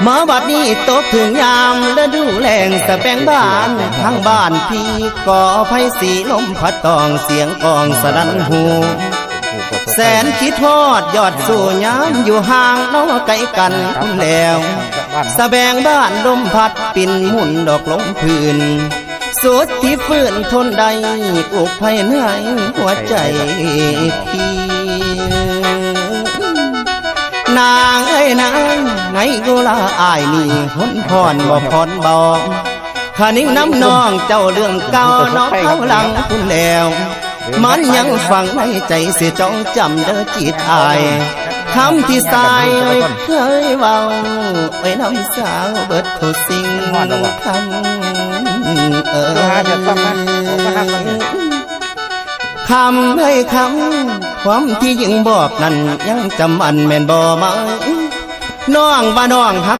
มาบัดนี้ตกถึงยามฤดูแล้งสะแปงบ้านทางบ้านพี่ก่อไฟสีลมพัดตองเสียงกองสนั่นหูแสนคิดทอดยอดสู่ยามอยู่ห่างน้องไกลกันคุณแล้วสะแบงบ้านลมพัดปิ่นหมุนดอกลมพื้นสุดที่ฟื้นทนใดอุกภัยเหนื่อยหัวใจพี่นางเอ้ยนางไงกูลาอายนี่หนพรบ่พรบอกข้านิ่งน้ำนองเจ้าเรื่องเก่าน้องเขาหลังคุณแล้วมันยังฝังในใจเสียจ้องจำเด้อจิตอายคำที่สายไม่เคยเบาไว้น้ำสาวเบิดทุกสิ่งคำคำให้คำความที่ยิ่งบอกนั้นยังจำอันแม่นบ่มาน้องว่าน้องฮัก